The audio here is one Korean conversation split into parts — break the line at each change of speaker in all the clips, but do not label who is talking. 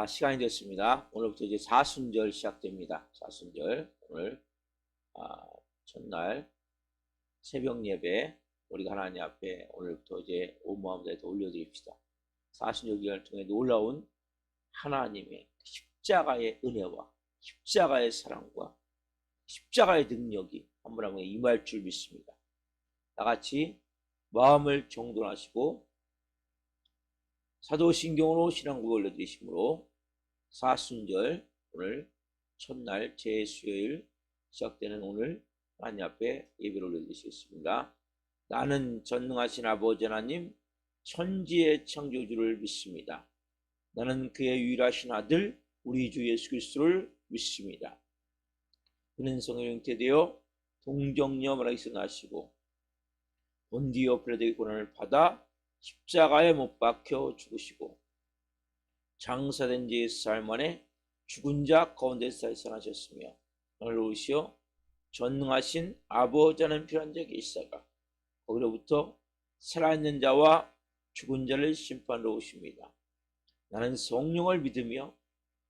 시간이 됐습니다. 오늘부터 이제 사순절 시작됩니다. 사순절 오늘 첫날 새벽 예배 우리가 하나님 앞에 오늘부터 이제 온 마음 다해서 올려드립시다. 사순절 기간을 통해 놀라운 하나님의 십자가의 은혜와 십자가의 사랑과 십자가의 능력이 한 분 한 분에 임할 줄 믿습니다. 다같이 마음을 정돈하시고 사도신경으로 신앙고백 올려드리심으로 사순절 오늘 첫날 제수요일 시작되는 오늘 하나님 앞에 예배를 올려드리겠습니다. 나는 전능하신 아버지 하나님 천지의 창조주를 믿습니다. 나는 그의 유일하신 아들 우리 주 예수 그리스도를 믿습니다. 그는 성령의 잉태되어 동정녀 마리아에게서 나시고 본디오 빌라도의 고난을 받아 십자가에 못 박혀 죽으시고 장사된 지 4일 만에 죽은 자 가운데서 살아나셨으며 오늘 오시어 전능하신 아버지 하나님 필요한 자 계시다가 거기로부터 살아있는 자와 죽은 자를 심판하러 오십니다. 나는 성령을 믿으며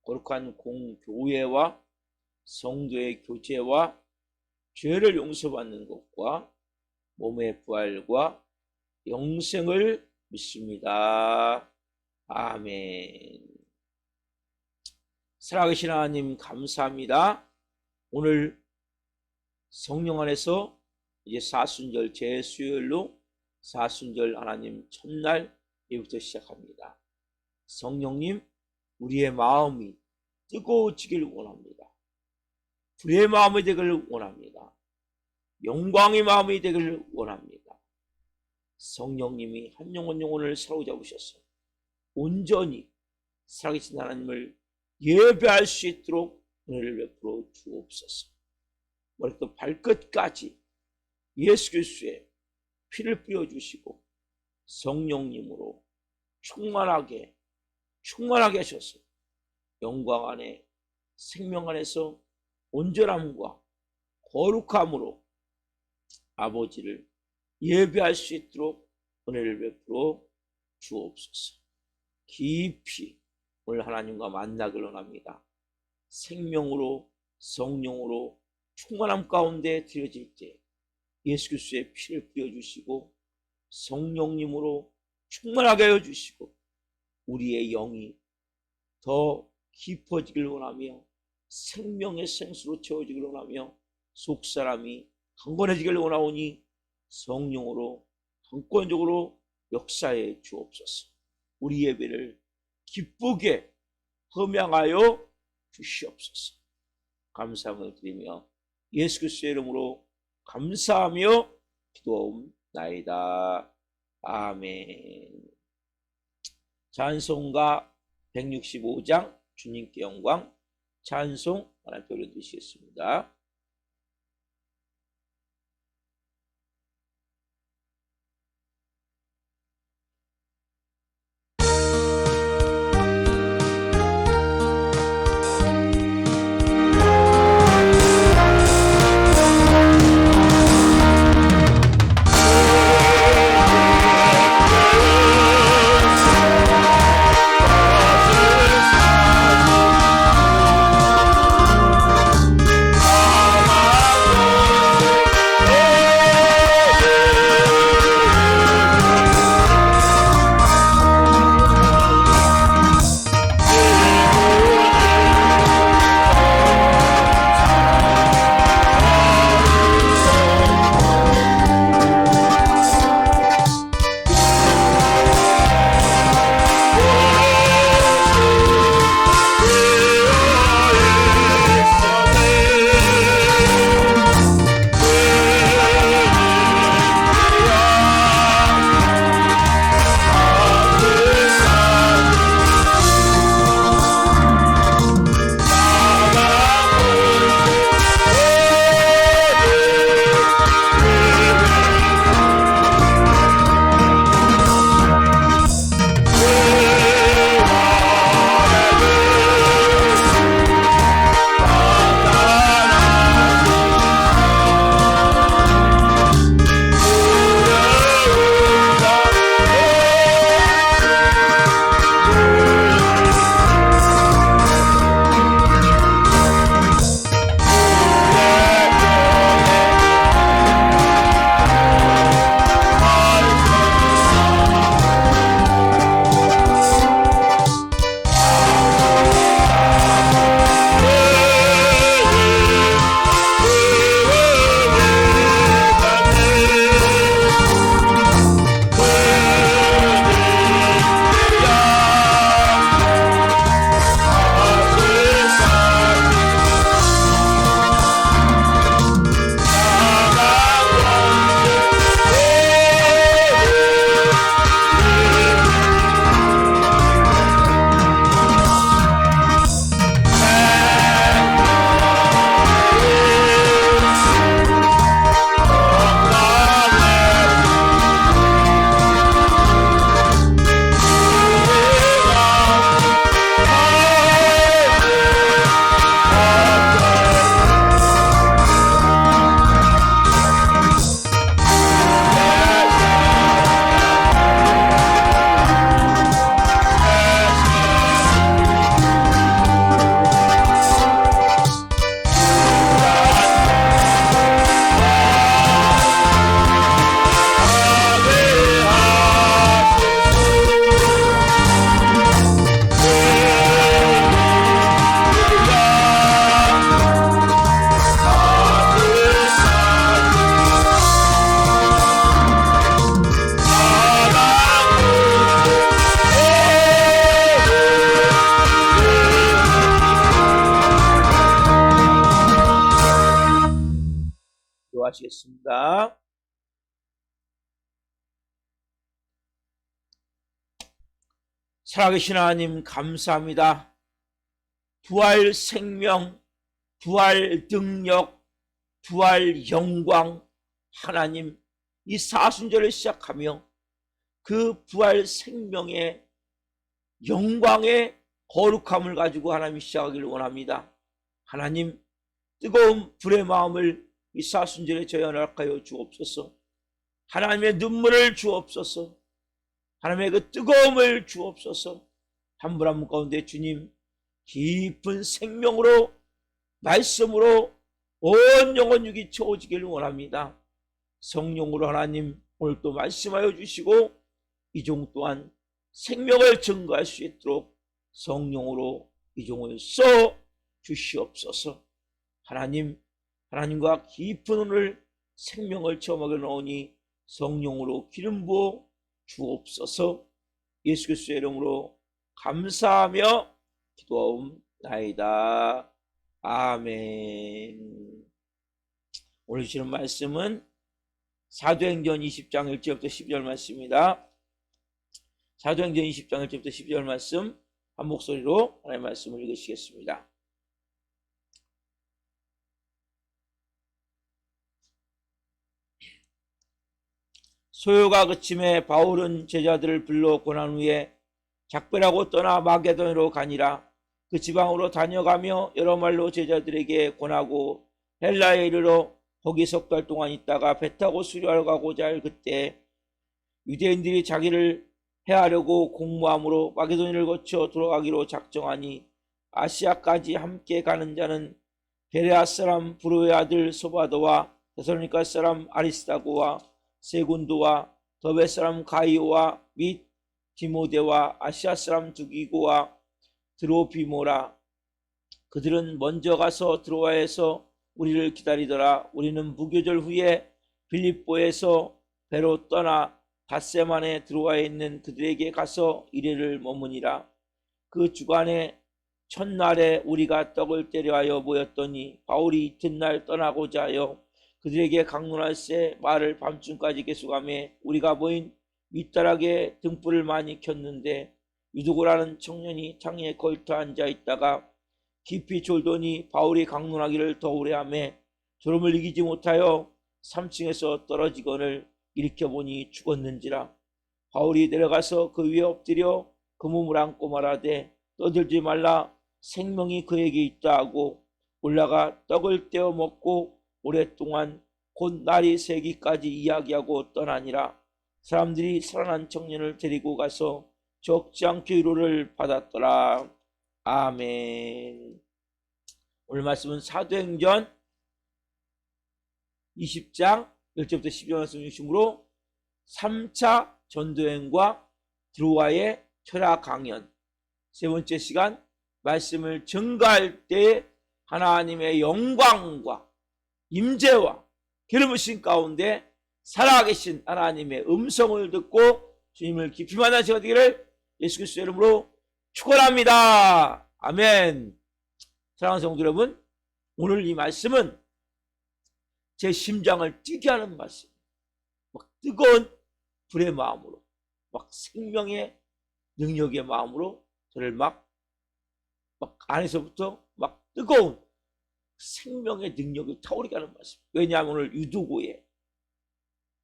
거룩한 공교회와 성도의 교제와 죄를 용서받는 것과 몸의 부활과 영생을 믿습니다. 아멘. 살아계신 하나님 감사합니다. 오늘 성령 안에서 이제 사순절 제수요일로 사순절 하나님 첫날 예부터 시작합니다. 성령님 우리의 마음이 뜨거워지길 원합니다. 불의 마음이 되기를 원합니다. 영광의 마음이 되기를 원합니다. 성령님이 한 영혼을 사로잡으셔서 온전히 살아계신 하나님을 예배할 수 있도록 은혜를 베풀어 주옵소서. 머리부터 발끝까지 예수 그리스도의 피를 뿌려주시고 성령님으로 충만하게 하셔서 영광 안에 생명 안에서 온전함과 거룩함으로 아버지를 예배할 수 있도록 은혜를 베풀어 주옵소서. 깊이 오늘 하나님과 만나기를 원합니다. 생명으로 성령으로 충만함 가운데 드려질 때 예수 그리스도의 피를 뿌려주시고 성령님으로 충만하게 해주시고 우리의 영이 더 깊어지길 원하며 생명의 생수로 채워지길 원하며 속사람이 강건해지길 원하오니 성령으로 강권적으로 역사해 주옵소서. 우리 예배를 기쁘게 흠양하여 주시옵소서. 감사함을 드리며 예수 그리스도의 이름으로 감사하며 기도하옵나이다. 아멘. 찬송가 165장 주님께 영광 찬송 하나님께 올려드리시겠습니다. 기도하시겠습니다. 살아계신 하나님 감사합니다. 부활 생명, 부활 능력, 부활 영광, 하나님 이 사순절을 시작하며 그 부활 생명의 영광의 거룩함을 가지고 하나님이 시작하기를 원합니다. 하나님 뜨거운 불의 마음을 이 사순절에 저희 허락하여 주옵소서. 하나님의 눈물을 주옵소서. 하나님의 그 뜨거움을 주옵소서. 한 분 한 분 가운데 주님 깊은 생명으로 말씀으로 온 영혼 육이 채워지기를 원합니다. 성령으로 하나님 오늘 또 말씀하여 주시고 이종 또한 생명을 증거할 수 있도록 성령으로 이종을 써 주시옵소서. 하나님, 하나님과 깊은 오늘 생명을 체험하게 나오니 성령으로 기름 부어 주옵소서. 예수 그리스도의 이름으로 감사하며 기도하옵나이다. 아멘. 오늘 주시는 말씀은 사도행전 20장 1절부터 12절 말씀입니다. 사도행전 20장 1절부터 12절 말씀 한 목소리로 하나님의 말씀을 읽으시겠습니다. 소요가 그침에 바울은 제자들을 불러 고난 후에 작별하고 떠나 마게도냐로 가니라. 그 지방으로 다녀가며 여러 말로 제자들에게 권하고 헬라에 이르러 거기 석 달 동안 있다가 배 타고 수료하러 가고자 할 그때 유대인들이 자기를 해하려고 공모함으로 마게도냐를 거쳐 들어가기로 작정하니 아시아까지 함께 가는 자는 베레아 사람 브로의 아들 소바도와 데살로니가 사람 아리스다고와 세군도와 더베 사람 가이오와 및 디모데와 아시아 사람 두기고와 드로비모라. 그들은 먼저 가서 드로아에서 우리를 기다리더라. 우리는 무교절 후에 빌립보에서 배로 떠나 닷새만에 드로아에 있는 그들에게 가서 이래를 머무니라. 그 주간에 첫날에 우리가 떡을 때려하여 모였더니 바울이 이튿날 떠나고자 하여 그들에게 강론할새 말을 밤중까지 계속하며 우리가 모인 윗다락에 등불을 많이 켰는데 유두고라는 청년이 창에 걸터 앉아 있다가 깊이 졸더니 바울이 강론하기를 더 오래하며 졸음을 이기지 못하여 3층에서 떨어지거늘 일으켜보니 죽었는지라. 바울이 내려가서 그 위에 엎드려 그 몸을 안고 말하되 떠들지 말라, 생명이 그에게 있다 하고 올라가 떡을 떼어 먹고 오랫동안 곧 날이 새기까지 이야기하고 떠나니라. 사람들이 살아난 청년을 데리고 가서 적지 않게 위로를 받았더라. 아멘. 오늘 말씀은 사도행전 20장 1절부터 12절 말씀 중심으로 3차 전도여행과 드로아의 철학 강연, 세 번째 시간 말씀을 증거할 때 하나님의 영광과 임재와 기름부심 가운데 살아계신 하나님의 음성을 듣고 주님을 깊이 만난 시간 되기를 예수 그리스도의 이름으로 축원합니다. 아멘. 사랑하는 성도 여러분, 오늘 이 말씀은 제 심장을 뛰게 하는 말씀, 막 뜨거운 불의 마음으로, 막 생명의 능력의 마음으로 저를 막 안에서부터 막 뜨거운 생명의 능력이 타오르게 하는 말씀. 왜냐하면 오늘 유두고에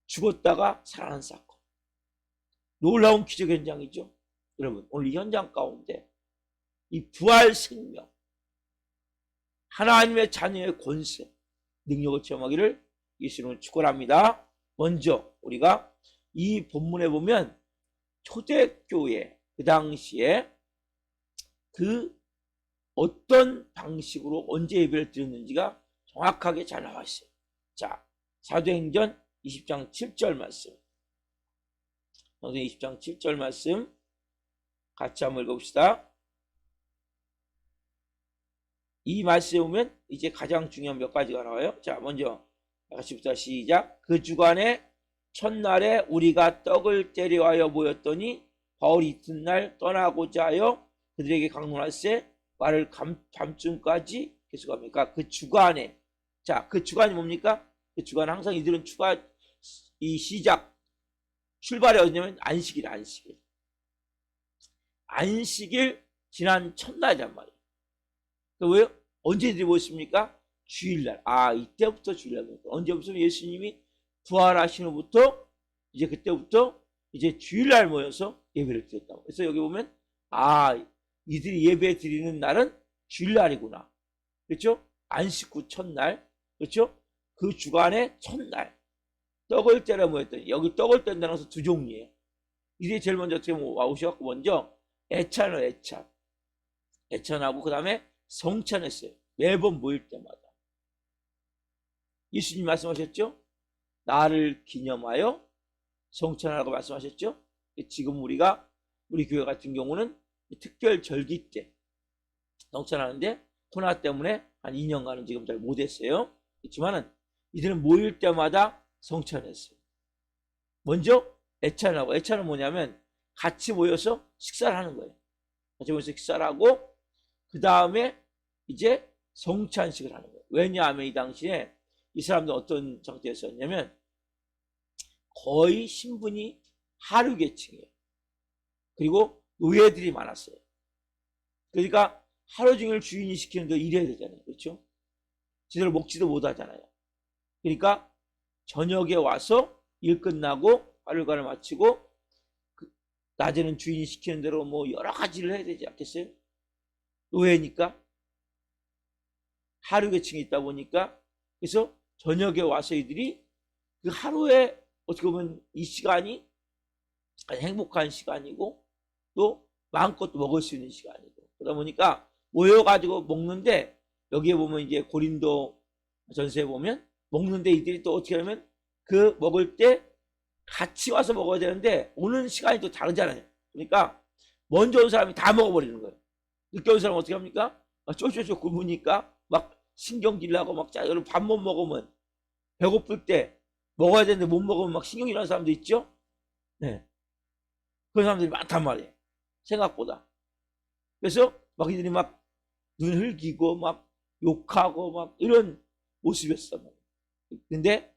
죽었다가 살아난 사건, 놀라운 기적 현장이죠. 여러분, 오늘 이 현장 가운데 이 부활 생명, 하나님의 자녀의 권세, 능력을 체험하기를 예수님은 축원합니다. 먼저 우리가 이 본문에 보면 초대교회 그 당시에 그 어떤 방식으로 언제 예배를 드렸는지가 정확하게 잘 나와 있어요. 자, 사도행전 20장 7절 말씀. 사도행전 20장 7절 말씀 같이 한번 읽어봅시다. 이 말씀에 보면 이제 가장 중요한 몇 가지가 나와요. 자, 먼저 같이부터 시작. 그 주간에 첫날에 우리가 떡을 때려하여 모였더니 바울이 이튿날 떠나고자 하여 그들에게 강론할새 말을 밤중까지 계속합니까? 그 주간에. 자, 그 주간이 뭡니까? 그 주간 항상 이들은 이 시작, 출발이 어디냐면 안식일, 안식일. 안식일 지난 첫날이란 말이에요. 왜요? 언제 이들이 모였습니까? 주일날. 아, 이때부터 주일날. 언제부터? 예수님이 부활하신 후부터 이제 그때부터 이제 주일날 모여서 예배를 드렸다고. 그래서 여기 보면 아, 이들이 예배 드리는 날은 주일날이구나. 그렇죠? 안식 후 첫날. 그렇죠? 그 주간의 첫날. 떡을 떼라 모였더니 여기 떡을 뗀다는 것은 두 종류예요. 이들이 제일 먼저 어떻게 오셔갖고 먼저 애찬을 애찬하고 그 다음에 성찬했어요. 매번 모일 때마다. 예수님 말씀하셨죠? 나를 기념하여 성찬하라고 말씀하셨죠? 지금 우리 교회 같은 경우는 특별 절기 때 성찬하는데 코로나 때문에 한 2년간은 지금 잘 못했어요. 그렇지만은 이들은 모일 때마다 성찬했어요. 먼저 애찬하고, 애찬은 뭐냐면 같이 모여서 식사를 하는 거예요. 같이 모여서 식사를 하고 그 다음에 이제 성찬식을 하는 거예요. 왜냐하면 이 당시에 이 사람들 어떤 상태였었냐면 거의 신분이 하류 계층이에요. 그리고 노예들이 많았어요. 그러니까 하루 종일 주인이 시키는 대로 일해야 되잖아요. 그렇죠? 제대로 먹지도 못하잖아요. 그러니까 저녁에 와서 일 끝나고 하루간을 마치고 낮에는 주인이 시키는 대로 뭐 여러 가지를 해야 되지 않겠어요? 노예니까 하루 계층이 있다 보니까 그래서 저녁에 와서 이들이 그 하루에 어떻게 보면 이 시간이 행복한 시간이고 또 마음껏 먹을 수 있는 시간이고 그러다 보니까 모여가지고 먹는데 여기에 보면 이제 고린도 전서에 보면 먹는데 이들이 또 어떻게 하면 그 먹을 때 같이 와서 먹어야 되는데 오는 시간이 또 다르잖아요. 그러니까 먼저 온 사람이 다 먹어버리는 거예요. 늦게 온 사람은 어떻게 합니까? 쪼쪼쪼 굶으니까 막 신경질 나고 막 여러분 밥 못 먹으면 배고플 때 먹어야 되는데 못 먹으면 막 신경이 나는 사람도 있죠. 네. 그런 사람들이 많단 말이에요. 생각보다. 그래서 막 이들이 막 눈 흘기고 막 욕하고 막 이런 모습이었단 말이에요. 근데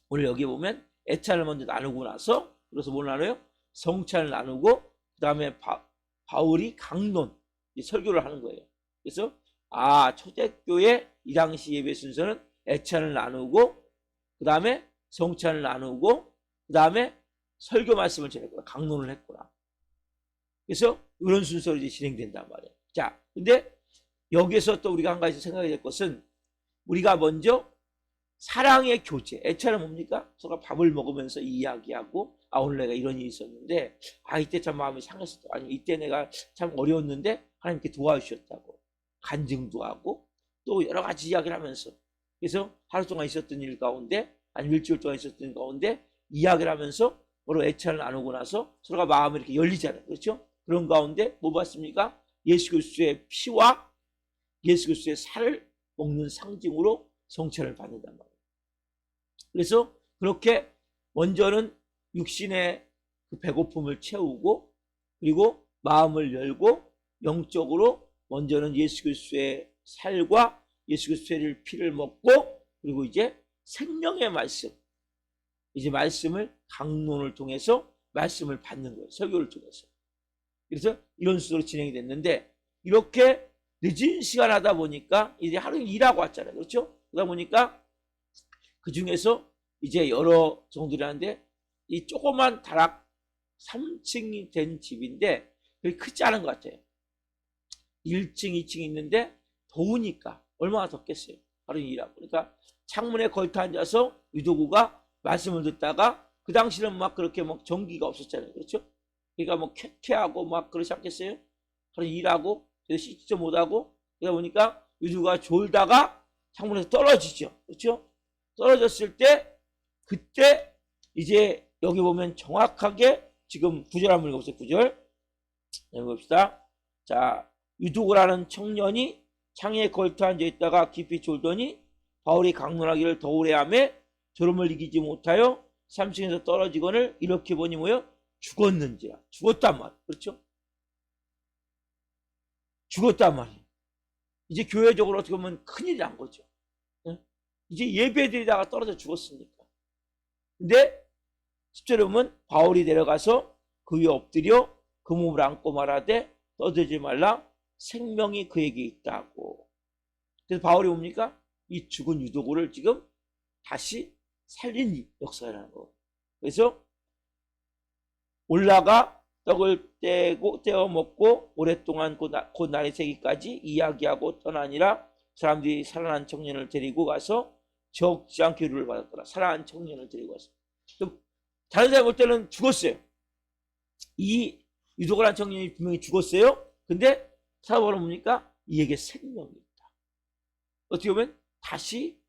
오늘 여기 보면 애찬을 먼저 나누고 나서 그래서 뭘 나눠요? 성찬을 나누고 그 다음에 바울이 강론 설교를 하는 거예요. 그래서 초대교회 이 당시 예배 순서는 애찬을 나누고 그 다음에 성찬을 나누고 그 다음에 설교 말씀을 전했구나. 강론을 했구나. 그래서 이런 순서로 이제 진행된단 말이에요. 자, 근데 여기에서 또 우리가 한 가지 생각해야 될 것은 우리가 먼저 사랑의 교제, 애찬은 뭡니까? 서로 밥을 먹으면서 이야기하고 오늘 내가 이런 일이 있었는데 이때 참 마음이 상했었다. 아니 이때 내가 참 어려웠는데 하나님께 도와주셨다고 간증도 하고 또 여러 가지 이야기를 하면서 그래서 하루 동안 있었던 일 가운데 아니면 일주일 동안 있었던 일 가운데 이야기를 하면서 서로 애찬을 나누고 나서 서로가 마음이 이렇게 열리잖아요. 그렇죠? 그런 가운데 뭐 봤습니까? 예수 그리스도의 피와 예수 그리스도의 살을 먹는 상징으로 성찬을 받는단 말이에요. 그래서 그렇게 먼저는 육신의 그 배고픔을 채우고 그리고 마음을 열고 영적으로 먼저는 예수 그리스도의 살과 예수 그리스도의 피를 먹고 그리고 이제 생명의 말씀 이제 말씀을 강론을 통해서 말씀을 받는 거예요. 설교를 통해서. 그래서 이런 식으로 진행이 됐는데 이렇게 늦은 시간 하다 보니까 이제 하루 일하고 왔잖아요. 그렇죠? 그러다 보니까 그 중에서 이제 여러 정도를 하는데 이 조그만 다락 3층이 된 집인데 그게 크지 않은 것 같아요. 1층, 2층이 있는데 더우니까 얼마나 덥겠어요. 하루 일하고. 그러니까 창문에 걸터 앉아서 유도구가 말씀을 듣다가 그 당시는 막 그렇게 막 전기가 없었잖아요. 그렇죠? 그러니까 뭐 쾌쾌하고 막 그러지 않겠어요? 하루 일하고 씻지도 못하고 그러다 보니까 유두가 졸다가 창문에서 떨어지죠. 그렇죠? 떨어졌을 때 그때 이제 여기 보면 정확하게 지금 9절 한번 읽어보세요. 9절 읽어봅시다. 자, 유두고라는 청년이 창에 걸터 앉아있다가 깊이 졸더니 바울이 강론하기를 더우래하며 졸음을 이기지 못하여 3층에서 떨어지거늘 이렇게 보니 뭐요? 죽었는지라. 죽었단 말이에요. 그렇죠? 죽었단 말이에요. 이제 교회적으로 어떻게 보면 큰일이 난 거죠. 네? 이제 예배드리다가 떨어져 죽었으니까. 근데 10절에 보면 바울이 내려가서 그 위에 엎드려 그 몸을 안고 말하되 떠들지 말라 생명이 그에게 있다고. 그래서 바울이 뭡니까? 이 죽은 유도고를 지금 다시 살린 역사라는 거. 그래서 올라가 떡을 떼어 먹고 오랫동안 곧 날이 새기까지 이야기하고 떠나니라. 사람들이 살아난 청년을 데리고 가서 적지 않게 위로를 받았더라. 살아난 청년을 데리고 가서. 다른 사람 볼 때는 죽었어요. 이 유도가란 청년이 분명히 죽었어요. 근데 사도바울은 뭡니까? 이에게 생명이 있다. 어떻게 보면 다시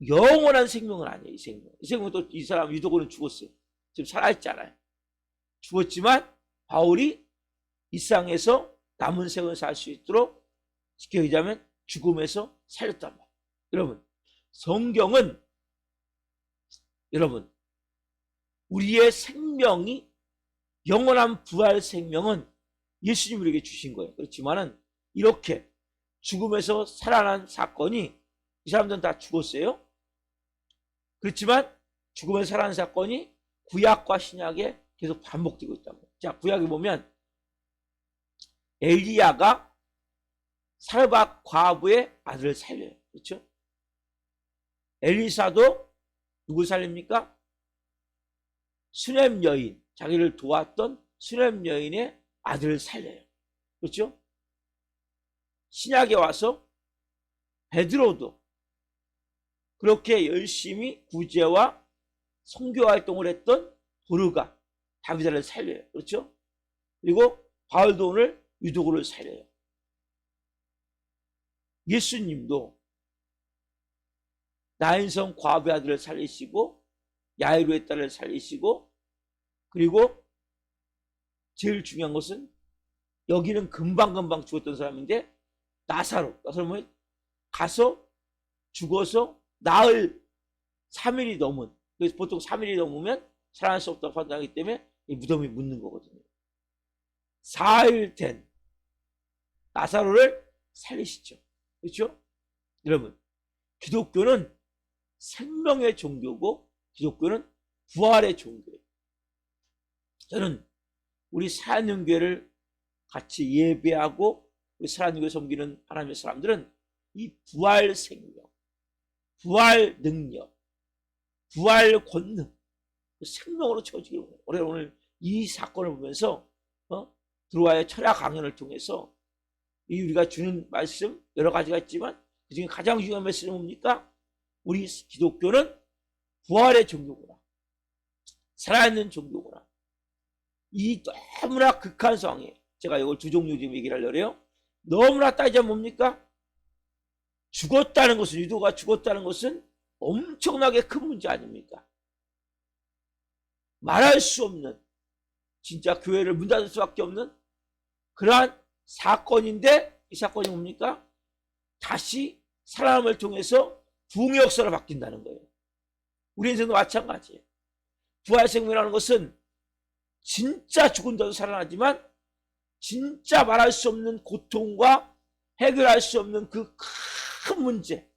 영원한 생명은 아니에요. 이 생명. 이 생명은 또 이 사람 유도고는 죽었어요. 지금 살아있잖아요. 죽었지만 바울이 이 세상에서 남은 생을 살 수 있도록 쉽게 얘기하면 죽음에서 살렸단 말이에요. 여러분, 성경은 여러분 우리의 생명이 영원한 부활 생명은 예수님이 우리에게 주신 거예요. 그렇지만은 이렇게 죽음에서 살아난 사건이 이 사람들은 다 죽었어요. 그렇지만 죽음에서 살아난 사건이 구약과 신약에 계속 반복되고 있다고. 자, 구약에 보면 엘리야가 사르밧 과부의 아들을 살려요. 그렇죠? 엘리사도 누굴 살립니까? 수넴 여인, 자기를 도왔던 수넴 여인의 아들을 살려요. 그렇죠? 신약에 와서 베드로도 그렇게 열심히 구제와 선교 활동을 했던 도르가 다비다를 살려요. 그렇죠? 그리고 바울도 오늘 유도고를 살려요. 예수님도 나인성 과부의 아들을 살리시고 야이로의 딸을 살리시고, 그리고 제일 중요한 것은 여기는 금방금방 죽었던 사람인데 나사로는 가서 죽어서 나흘 3일이 넘은, 그래서 보통 3일이 넘으면 살아날 수 없다고 판단하기 때문에 이 무덤이 묻는 거거든요. 4일 된 나사로를 살리시죠. 그렇죠? 여러분, 기독교는 생명의 종교고 기독교는 부활의 종교예요. 저는 우리 사랑교회를 같이 예배하고 우리 사랑교회 섬기는 하나님의 사람들은 이 부활 생명, 부활 능력, 부활 권능, 그 생명으로 채워지기를 원해요. 오늘 이 사건을 보면서 드로아의 철학 강연을 통해서 이 우리가 주는 말씀 여러 가지가 있지만 그중에 가장 중요한 메시지는 뭡니까? 우리 기독교는 부활의 종교구나, 살아있는 종교구나. 이 너무나 극한 상황에 제가 이걸 두 종류 지금 얘기를 하려고요. 너무나 따지자면 뭡니까? 죽었다는 것은, 유도가 죽었다는 것은 엄청나게 큰 문제 아닙니까? 말할 수 없는, 진짜 교회를 문 닫을 수밖에 없는 그러한 사건인데, 이 사건이 뭡니까? 다시 살아남을 통해서 부흥의 역사로 바뀐다는 거예요. 우리 인생도 마찬가지예요. 부활 생명이라는 것은 진짜 죽은다도 살아나지만 진짜 말할 수 없는 고통과 해결할 수 없는 그 큰 문제,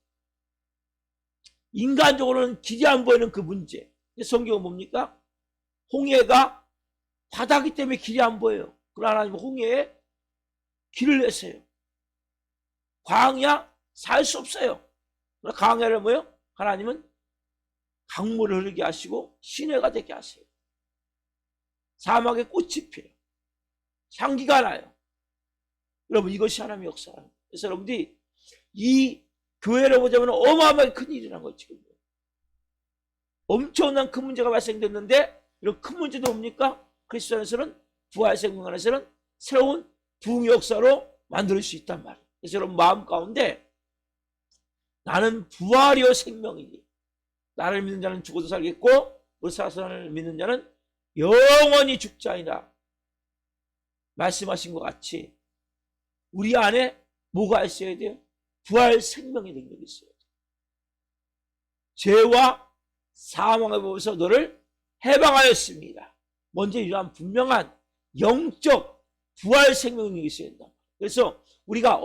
인간적으로는 길이 안 보이는 그 문제. 성경은 뭡니까? 홍해가 바다기 때문에 길이 안 보여요. 그러나 하나님은 홍해에 길을 내세요. 광야 살 수 없어요. 광야를 뭐요? 하나님은 강물을 흐르게 하시고 시내가 되게 하세요. 사막에 꽃이 피어요. 향기가 나요. 여러분, 이것이 하나님의 역사라는 거예요. 그래서 여러분들이 이 교회를 보자면 어마어마하게 큰 일이라는 거예요. 지금 엄청난 큰 문제가 발생됐는데 이런 큰 문제도 뭡니까? 그리스도 안에서는, 부활 생명 안에서는 새로운 부흥의 역사로 만들 수 있단 말이에요. 그래서 여러분 마음 가운데 나는 부활이요 생명이니 나를 믿는 자는 죽어도 살겠고 우리 사랑을 믿는 자는 영원히 죽지 아니라 말씀하신 것 같이 우리 안에 뭐가 있어야 돼요? 부활 생명의 능력이 있어야 돼요. 죄와 사망의 법에서 너를 해방하였습니다. 먼저 이러한 분명한 영적 부활 생명이 있어야 된다. 그래서 우리가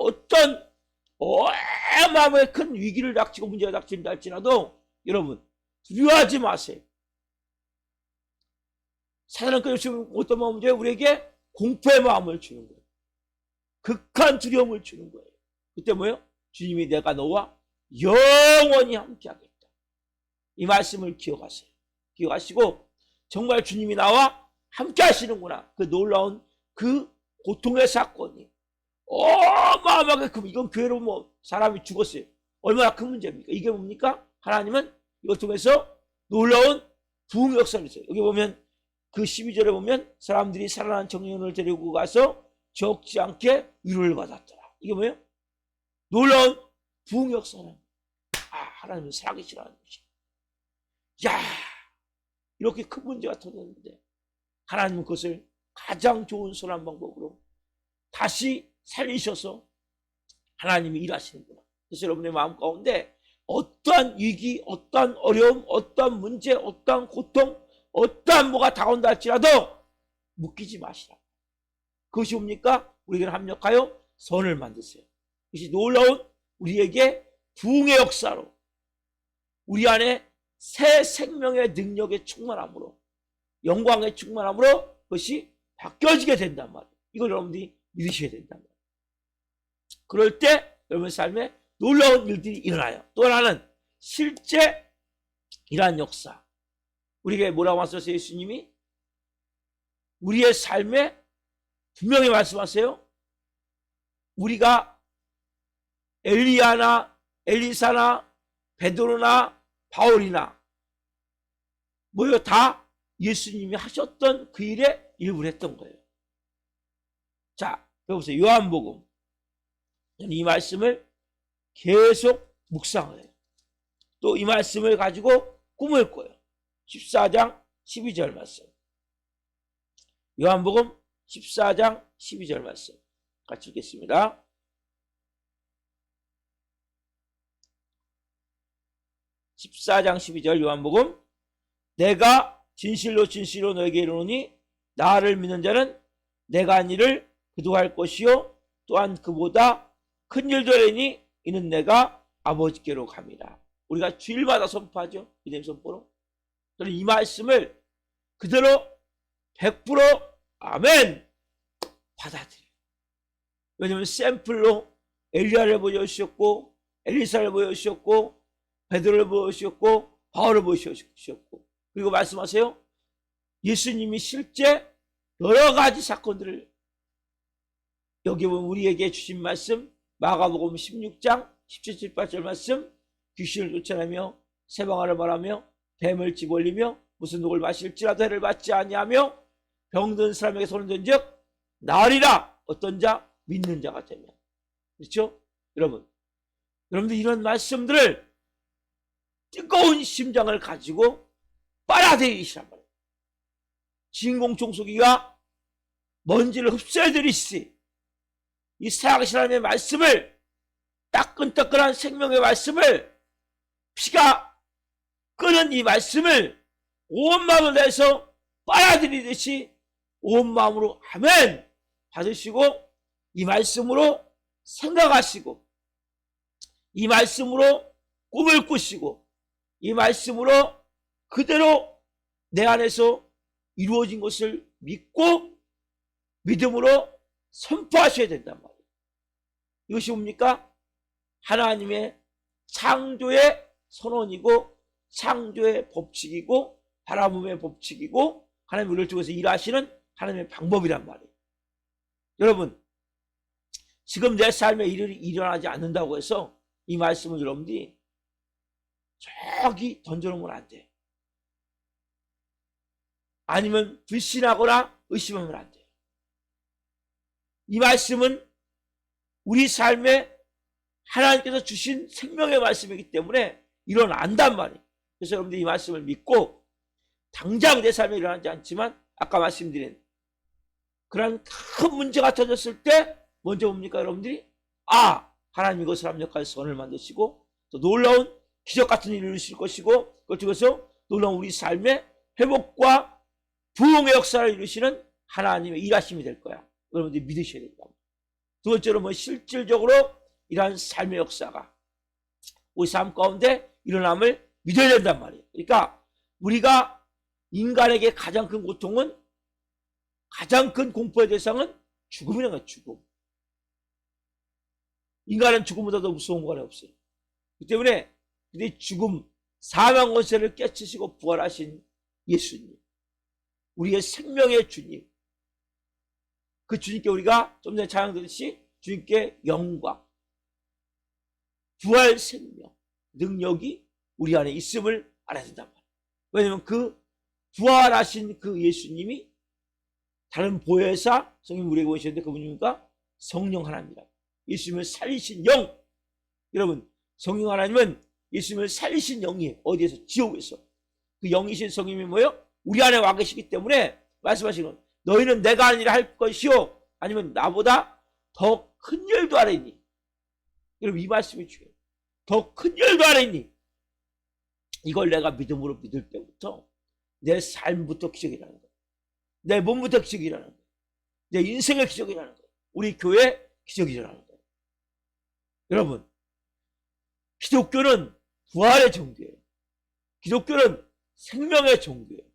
마음에 큰 위기를 닥치고 문제가 닥친다 할지라도 여러분 두려워하지 마세요. 사단은 끊임없이 어떤 마음을 줘요? 우리에게 공포의 마음을 주는 거예요. 극한 두려움을 주는 거예요. 그때 뭐예요? 주님이 내가 너와 영원히 함께하겠다. 이 말씀을 기억하세요. 기억하시고 정말 주님이 나와 함께 하시는구나. 그 놀라운 그 고통의 사건이 어마어마하게 큰, 이건 교회로 뭐 사람이 죽었어요. 얼마나 큰 문제입니까? 이게 뭡니까? 하나님은 이걸 통해서 놀라운 부흥의 역사를 있어요. 여기 보면 그 12절에 보면 사람들이 살아난 청년을 데리고 가서 적지 않게 위로를 받았더라. 이게 뭐예요? 놀라운 부흥의 역사는 하나님은 살아계시라는 것이야. 야, 이렇게 큰 문제가 터졌는데 하나님은 그것을 가장 좋은 선한 방법으로 다시 살리셔서 하나님이 일하시는구나. 그래서 여러분의 마음 가운데 어떠한 위기, 어떠한 어려움, 어떠한 문제, 어떠한 고통, 어떠한 뭐가 다가온다 할지라도 묶이지 마시라. 그것이 뭡니까? 우리에게는 합력하여 선을 만드세요. 그것이 놀라운 우리에게 부흥의 역사로 우리 안에 새 생명의 능력의 충만함으로 영광의 충만함으로 그것이 바뀌어지게 된단 말이에요. 이걸 여러분들이 믿으셔야 된단 말이에요. 그럴 때 여러분의 삶에 놀라운 일들이 일어나요. 또 하나는 실제 이러한 역사. 우리에게 뭐라고 말씀하세요? 예수님이 우리의 삶에 분명히 말씀하세요. 우리가 엘리야나 엘리사나 베드로나 바울이나 뭐요? 다 예수님이 하셨던 그 일의 일부를 했던 거예요. 자, 여보세요. 요한복음. 이 말씀을 계속 묵상을 해요. 또 이 말씀을 가지고 꿈을 꿔요. 14장 12절 말씀. 요한복음 14장 12절 말씀. 같이 읽겠습니다. (14장 12절) 요한복음. 내가 진실로 진실로 너에게 이르노니 나를 믿는 자는 내가 한 일을 그도 할 것이요 또한 그보다 큰 일도 하리니 이는 내가 아버지께로 갑니다. 우리가 주일마다 선포하죠. 믿음 선포로. 저는 이 말씀을 그대로 100% 아멘 받아들여요. 왜냐하면 샘플로 엘리야를 보여주셨고 엘리사를 보여주셨고 베드로를 보여주셨고 바울을 보여주셨고 그리고 말씀하세요. 예수님이 실제 여러 가지 사건들을 여기 보면 우리에게 주신 말씀 마가복음 16장 17, 18절 말씀 귀신을 쫓아내며 세방아를 말하며 뱀을 집어올리며 무슨 독을 마실지라도 해를 받지 아니하며 병든 사람에게 손을 든즉 나으리라. 어떤 자? 믿는 자가 되면. 그렇죠? 여러분들 이런 말씀들을 뜨거운 심장을 가지고 빨아들이시란 말이에요. 진공 청소기가 먼지를 흡수해들이시지 이 살아계신 하나님의 말씀을 따끈따끈한 생명의 말씀을 피가 끓는 이 말씀을 온 마음을 내서 빨아들이듯이 온 마음으로 아멘 받으시고 이 말씀으로 생각하시고 이 말씀으로 꿈을 꾸시고 이 말씀으로 그대로 내 안에서 이루어진 것을 믿고 믿음으로 선포하셔야 된단 말이에요. 이것이 뭡니까? 하나님의 창조의 선언이고 창조의 법칙이고 바라봄의 법칙이고 하나님 우리를 통해서 일하시는 하나님의 방법이란 말이에요. 여러분 지금 내 삶에 일이 일어나지 않는다고 해서 이 말씀을 여러분들이 저기 던져놓으면 안 돼. 아니면 불신하거나 의심하면 안 돼. 이 말씀은 우리 삶에 하나님께서 주신 생명의 말씀이기 때문에 일어난단 말이에요. 그래서 여러분들이 이 말씀을 믿고 당장 내 삶에 일어나지 않지만 아까 말씀드린 그런 큰 문제가 터졌을 때 먼저 뭡니까 여러분들이? 하나님 이것을 합력하여 선을 만드시고 또 놀라운 기적 같은 일을 이루실 것이고 그걸 통해서 놀라운 우리 삶의 회복과 부흥의 역사를 이루시는 하나님의 일하심이 될 거야. 여러분들이 믿으셔야 된다. 두 번째로 실질적으로 이러한 삶의 역사가 우리 삶 가운데 일어남을 믿어야 된단 말이에요. 그러니까 우리가 인간에게 가장 큰 고통은, 가장 큰 공포의 대상은 죽음이라는 거예요. 죽음. 인간은 죽음보다 더 무서운 건 없어요. 그 때문에 죽음, 사망 권세를 깨치시고 부활하신 예수님, 우리의 생명의 주님, 그 주님께 우리가 좀 전에 찬양드렸듯이 주님께 영광, 부활 생명, 능력이 우리 안에 있음을 알아야 된단 말이에요. 왜냐하면 그 부활하신 그 예수님이 다른 보혜사 성령 우리에게 오셨는데 그분입니까? 성령 하나님이라. 예수님을 살리신 영. 여러분, 성령 하나님은 예수님을 살리신 영이에요. 어디에서? 지옥에서. 그 영이신 성령이 뭐예요? 우리 안에 와 계시기 때문에 말씀하시는 건 너희는 내가 하는 일을 할 것이요 아니면 나보다 더 큰 일도 하리니. 여러분, 이 말씀이 중요해요. 더 큰 일도 하리니. 이걸 내가 믿음으로 믿을 때부터 내 삶부터 기적이 일어나는 거예요. 내 몸부터 기적이 일어나는 거예요. 내 인생의 기적이 일어나는 거예요. 우리 교회 기적이 일어나는 거예요. 여러분, 기독교는 부활의 종교예요. 기독교는 생명의 종교예요.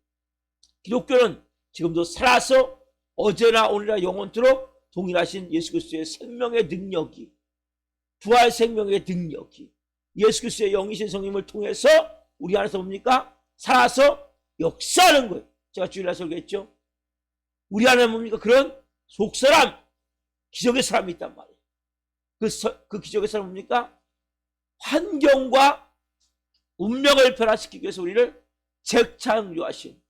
기독교는 지금도 살아서 어제나 오늘이나 영원토록 동일하신 예수 그리스도의 생명의 능력이, 부활 생명의 능력이 예수 그리스도의 영이신 성령님을 통해서 우리 안에서 뭡니까? 살아서 역사하는 거예요. 제가 주일날 설교했죠. 우리 안에 뭡니까? 그런 속사람, 기적의 사람이 있단 말이에요. 그 기적의 사람은 뭡니까? 환경과 운명을 변화시키기 위해서 우리를 재창조하신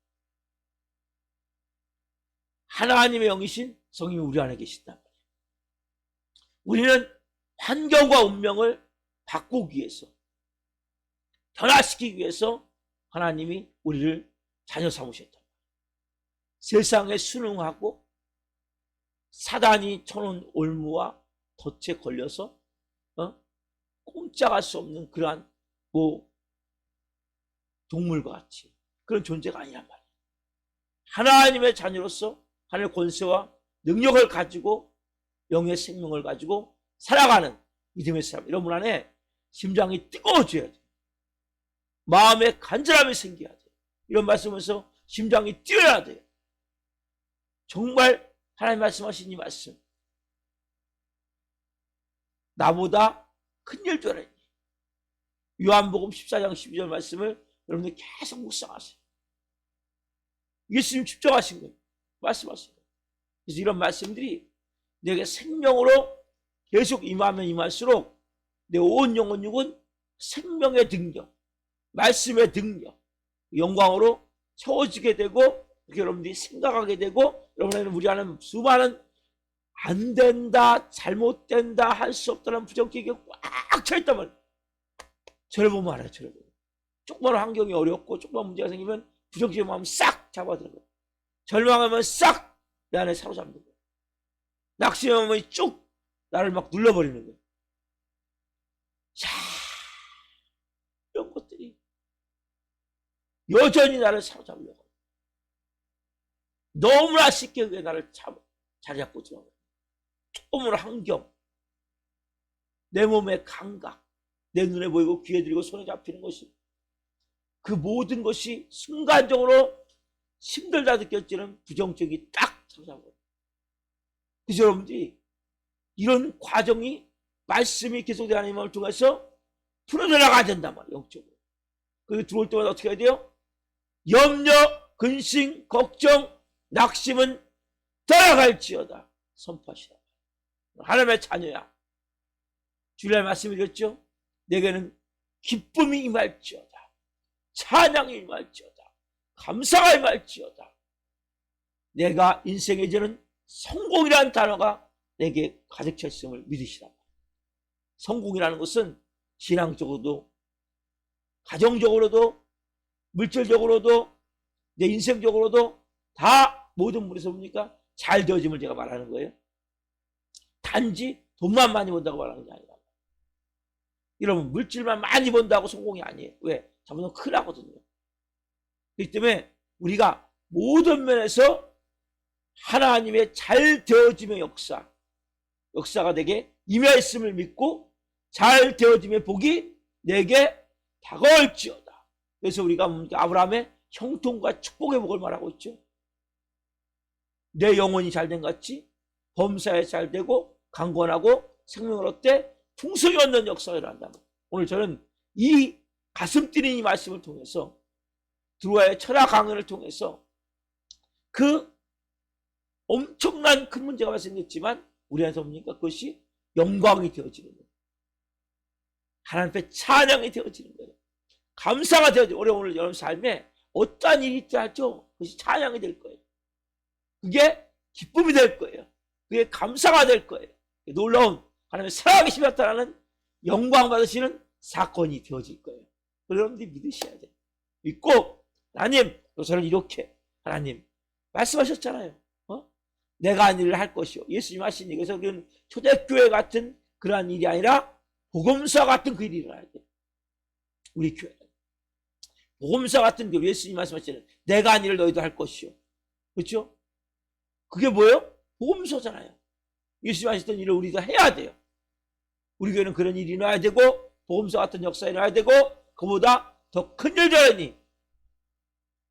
하나님의 영이신 성령이 우리 안에 계신단 말이에요. 우리는 환경과 운명을 바꾸기 위해서, 변화시키기 위해서 하나님이 우리를 자녀 삼으셨단 말이에요. 세상에 순응하고 사단이 쳐놓은 올무와 덫에 걸려서 꼼짝할 수 없는 그러한 동물과 같이 그런 존재가 아니란 말이에요. 하나님의 자녀로서 하나님의 권세와 능력을 가지고 영의 생명을 가지고 살아가는 믿음의 사람, 이런 분 안에 심장이 뜨거워져야 돼요. 마음에 간절함이 생겨야 돼요. 이런 말씀에서 심장이 뛰어야 돼요. 정말 하나님 말씀하신 이 말씀, 나보다 큰 일도 하라니. 요한복음 14장 12절 말씀을 여러분들 계속 묵상하세요. 예수님 집중하신 거예요. 말씀하신 거예요. 그래서 이런 말씀들이 내게 생명으로 계속 임하면 임할수록 내 온 영혼 육은 생명의 능력, 말씀의 능력, 영광으로 채워지게 되고, 이렇게 여러분들이 생각하게 되고, 여러분에게는 우리 안에 수많은 안 된다, 잘못된다, 할 수 없다는 부정기가 꽉 차있단 말이에요. 저를 보면 알아요. 저를 보면. 조금만 환경이 어렵고 조금만 문제가 생기면 부정적인 마음 싹 잡아들어요. 절망하면 싹 내 안에 사로잡는 거예요. 낙심하면 쭉 나를 막 눌러버리는 거예요. 자, 이런 것들이 여전히 나를 사로잡으려고 해요. 너무나 쉽게 그게 나를 자리 잡고 들어가요. 조금은 환경, 내 몸의 감각, 내 눈에 보이고 귀에 들리고 손에 잡히는 것이, 그 모든 것이 순간적으로 힘들다 느껴지는 부정적이 딱 사로잡아요. 그래서 여러분들이 이런 과정이 말씀이 계속되는 하나님을 통해서 풀어내려가야 된단 말이에요. 영적으로. 그리고 들어올 때마다 어떻게 해야 돼요? 염려, 근심, 걱정, 낙심은 떠나갈지어다 선포하시라. 하나님의 자녀야, 주일날 말씀드렸죠? 내게는 기쁨이 임할지어다, 찬양이 임할지어다, 감사가 임할지어다. 내가 인생에 이제는 성공이라는 단어가 내게 가득 차 있음을 믿으시라. 성공이라는 것은 신앙적으로도, 가정적으로도, 물질적으로도, 내 인생적으로도 다 모든 분에서 뭡니까? 잘 되어짐을 제가 말하는 거예요. 단지 돈만 많이 번다고 말하는 게 아니라. 여러분, 물질만 많이 번다고 성공이 아니에요. 왜? 잘못하면 큰일 나거든요. 그렇기 때문에 우리가 모든 면에서 하나님의 잘 되어짐의 역사가 내게 임하였음을 믿고 잘 되어짐의 복이 내게 다가올지어다. 그래서 우리가 아브라함의 형통과 축복의 복을 말하고 있죠. 내 영혼이 잘된 같이 범사에 잘되고 강건하고 생명을 얻되 풍성이 얻는 역사가 일어난다. 오늘 저는 이 가슴 뛰는 이 말씀을 통해서 드루아의 철학 강연을 통해서 그 엄청난 큰 문제가 발생했지만 우리한테 뭡니까? 그것이 영광이 되어지는 거예요. 하나님 앞에 찬양이 되어지는 거예요. 감사가 되어지는 거예요. 오늘 여러분 삶에 어떠한 일이 있다 할죠? 그것이 찬양이 될 거예요. 그게 기쁨이 될 거예요. 그게 감사가 될 거예요. 놀라운 하나님의 살아계심이 나타나는 영광 받으시는 사건이 되어질 거예요. 여러분들이 믿으셔야 돼요. 믿고 하나님 저는 이렇게 하나님 말씀하셨잖아요. 내가 한 일을 할 것이요. 예수님 하신 얘기에서 초대교회 같은 그러한 일이 아니라 복음서 같은 그 일이 일어나야 돼요. 우리 교회는 복음서 같은 그 예수님 말씀하시는 내가 한 일을 너희도 할 것이요. 그렇죠? 그게 뭐예요? 복음서잖아요. 예수님 하셨던 일을 우리도 해야 돼요. 우리 교회는 그런 일이 일어나야 되고 복음서 같은 역사가 일어나야 되고 그보다 더 큰 일들이니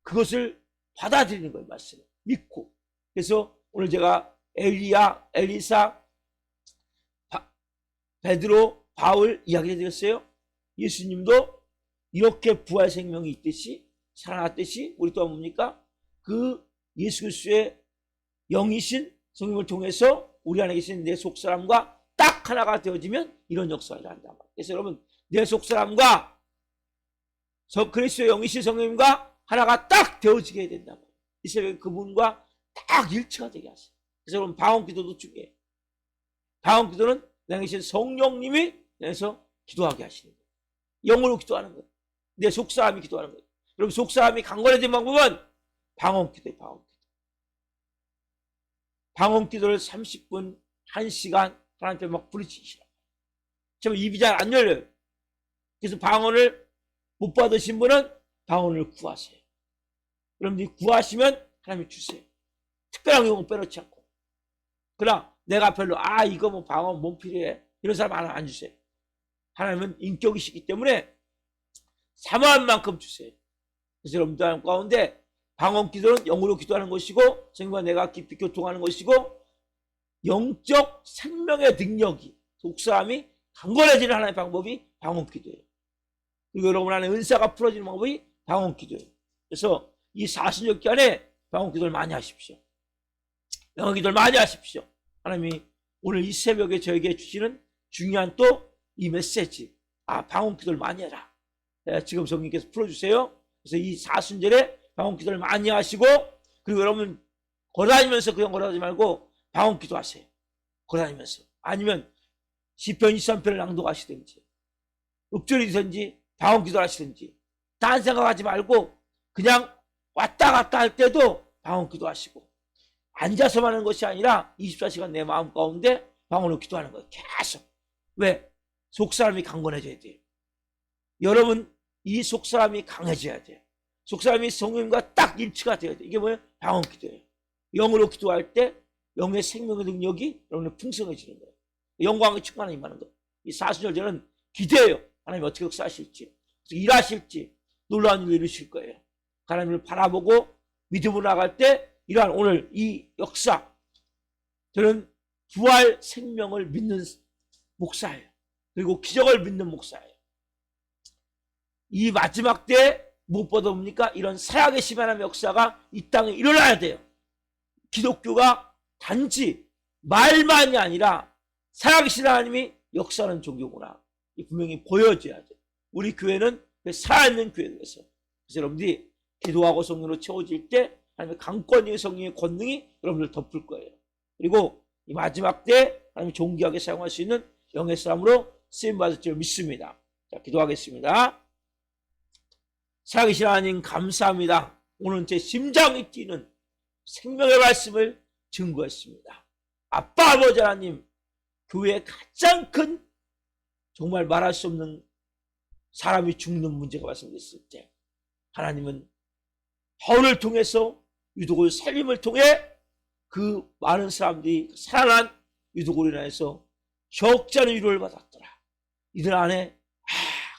그것을 받아들이는 거예요. 말씀을 믿고. 그래서 오늘 제가 엘리야, 엘리사, 베드로, 바울 이야기해 드렸어요. 예수님도 이렇게 부활 생명이 있듯이 살아났듯이 우리 또한 뭡니까? 그 예수 그리스도의 영이신 성령을 통해서 우리 안에 계신 내 속사람과 딱 하나가 되어지면 이런 역사가 일어난다. 그래서 여러분 내 속사람과 그리스도의 영이신 성령님과 하나가 딱 되어지게 해야 된다. 이 새벽에 그분과 딱 일치가 되게 하세요. 그래서 여러분 방언기도도 중요해요. 방언기도는 내 계신 성령님이 내서 기도하게 하시는 거예요. 영으로 기도하는 거예요. 내 속사람이 기도하는 거예요. 여러분 속사람이 강건해진 방법은 방언기도예요. 방언기도. 방언기도를 30분, 1시간 하나님께 막 부르짖으시라. 정말 입이 잘 안 열려요. 그래서 방언을 못 받으신 분은 방언을 구하세요. 여러분들이 구하시면 하나님이 주세요. 특별한 경우 빼놓지 않고. 그러나 내가 별로 이거 뭐 방언 몸 필요해 이런 사람 하나 안 주세요. 하나님은 인격이시기 때문에 사모한 만큼 주세요. 그래서 여러분들 가운데 방언 기도는 영으로 기도하는 것이고 성령과 내가 깊이 교통하는 것이고 영적 생명의 능력이 속사람이 강건해지는 하나의 방법이 방언 기도예요. 그리고 여러분 안에 은사가 풀어지는 방법이 방언 기도예요. 그래서 이 40년 기간에 방언 기도를 많이 하십시오. 영어 기도를 많이 하십시오. 하나님이 오늘 이 새벽에 저에게 주시는 중요한 또 이 메시지 방언 기도를 많이 해라. 지금 성령님께서 풀어주세요. 그래서 이 사순절에 방언 기도를 많이 하시고 그리고 여러분 걸어다니면서 그냥 걸어다니지 말고 방언 기도하세요. 걸어다니면서 아니면 시편 23편을 낭독하시든지 읊조리든지 방언 기도를 하시든지 딴 생각하지 말고 그냥 왔다 갔다 할 때도 방언 기도하시고 앉아서만 하는 것이 아니라 24시간 내 마음 가운데 방언으로 기도하는 거예요. 계속. 왜? 속사람이 강건해져야 돼요. 여러분 이 속사람이 강해져야 돼요. 속사람이 성령님과 딱 일치가 되어야 돼요. 이게 뭐예요? 방언 기도예요. 영으로 기도할 때 영의 생명의 능력이 여러분의 풍성해지는 거예요. 영광이 충만하게 임하는 거예요. 이 사순절 저는 기대해요. 하나님 어떻게 역사하실지 일하실지 놀라운 일을 이루실 거예요. 하나님을 바라보고 믿음으로 나갈 때 이러한 오늘 이 역사 저는 부활 생명을 믿는 목사예요. 그리고 기적을 믿는 목사예요. 이 마지막 때 무엇보다 뭡니까? 이런 살아계신 하나님의 역사가 이 땅에 일어나야 돼요. 기독교가 단지 말만이 아니라 살아계신 하나님이 역사하는 종교구나. 분명히 보여져야 돼요. 우리 교회는 살아있는 교회에서. 그래서 여러분들이 기도하고 성령으로 채워질 때 하나님의 강권의 성령의 권능이 여러분들 덮을 거예요. 그리고 이 마지막 때 하나님이 존귀하게 사용할 수 있는 영의 사람으로 쓰임받을 줄 믿습니다. 자, 기도하겠습니다. 살아계신 하나님 감사합니다. 오늘 제 심장이 뛰는 생명의 말씀을 증거했습니다. 아빠 아버지 하나님 교회의 가장 큰 정말 말할 수 없는 사람이 죽는 문제가 발생됐을 때 하나님은 바울을 통해서 유독을 살림을 통해 그 많은 사람들이 살아난 유독으로 인해서 적잖은 위로를 받았더라. 이들 안에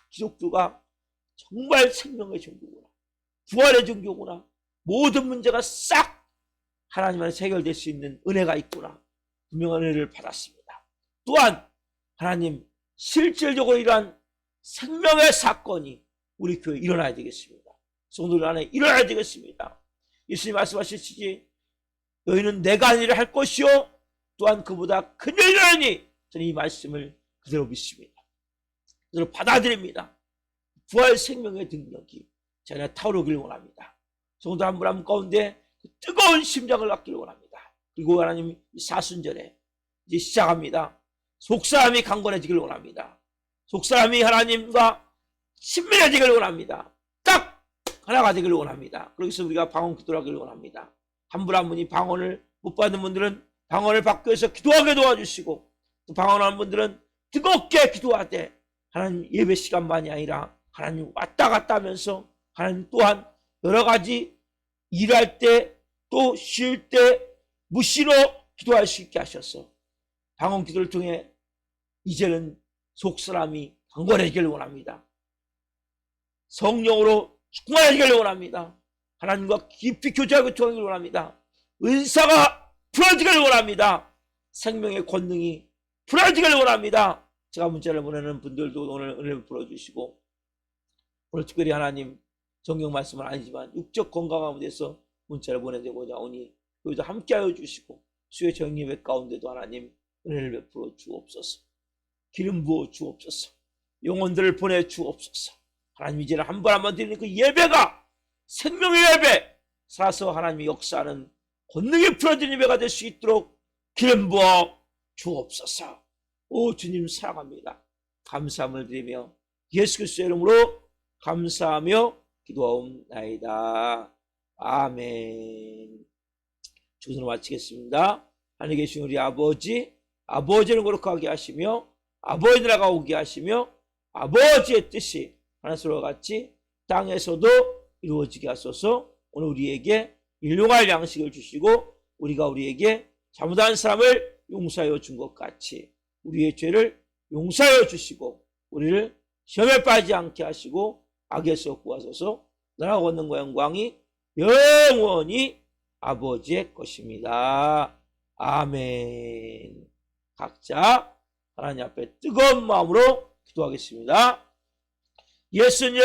기독교가 정말 생명의 종교구나, 부활의 종교구나, 모든 문제가 싹 하나님 안에서 해결될 수 있는 은혜가 있구나, 분명한 은혜를 받았습니다. 또한 하나님 실질적으로 이러한 생명의 사건이 우리 교회에 일어나야 되겠습니다. 성도들 안에 일어나야 되겠습니다. 예수님 말씀하시지 너희는 내가 한 일을 할 것이요 또한 그보다 큰 일을 하니, 저는 이 말씀을 그대로 믿습니다. 그대로 받아들입니다. 부활 생명의 능력이 제 안에 타오르기를 원합니다. 성도 한 분 한 분 가운데 그 뜨거운 심장을 갖기를 원합니다. 그리고 하나님 이 사순절에 이제 시작합니다. 속사람이 강건해지기를 원합니다. 속사람이 하나님과 친밀해지기를 원합니다. 딱 하나가 되기를 원합니다. 그래서 우리가 방언 기도를 하기를 원합니다. 한 분 한 분이 방언을 못 받는 분들은 방언을 받기 위해서 기도하게 도와주시고, 또 방언하는 분들은 뜨겁게 기도하되 하나님 예배 시간만이 아니라 하나님 왔다 갔다 하면서 하나님 또한 여러 가지 일할 때 또 쉴 때 무시로 기도할 수 있게 하셔서 방언 기도를 통해 이제는 속사람이 강건해지기를 원합니다. 성령으로 충만해지기를 원합니다. 하나님과 깊이 교제하고 통하기를 원합니다. 은사가 풀어지기를 원합니다. 생명의 권능이 풀어지기를 원합니다. 제가 문자를 보내는 분들도 오늘 은혜를 풀어주시고, 오늘 특별히 하나님 성경 말씀은 아니지만 육적 건강함에 대해서 문자를 보내고자 오니 여기도 함께하여 주시고, 수요 정예배 가운데도 하나님 은혜를 베풀어 주옵소서. 기름 부어 주옵소서. 영혼들을 보내 주옵소서. 하나님 이제는 한 번 한 번 드리는 그 예배가 생명의 예배, 살아서 하나님이 역사하는 권능이 풀어진 예배가 될 수 있도록 기름 부어 주옵소서. 오 주님 사랑합니다. 감사함을 드리며 예수 그리스도의 이름으로 감사하며 기도하옵나이다. 아멘. 주기도를 마치겠습니다. 하늘에 계신 우리 아버지, 아버지를 거룩하게 하시며 아버지 나라가 오게 하시며 아버지의 뜻이 하늘에서와 같이 땅에서도 이루어지게 하소서. 오늘 우리에게 일용할 양식을 주시고 우리가 우리에게 잘못한 사람을 용서하여 준 것 같이 우리의 죄를 용서하여 주시고 우리를 시험에 빠지지 않게 하시고 악에서 구하소서. 나라가 권능과 영광이 영원히 아버지의 것입니다. 아멘. 각자 하나님 앞에 뜨거운 마음으로 기도하겠습니다. 예수님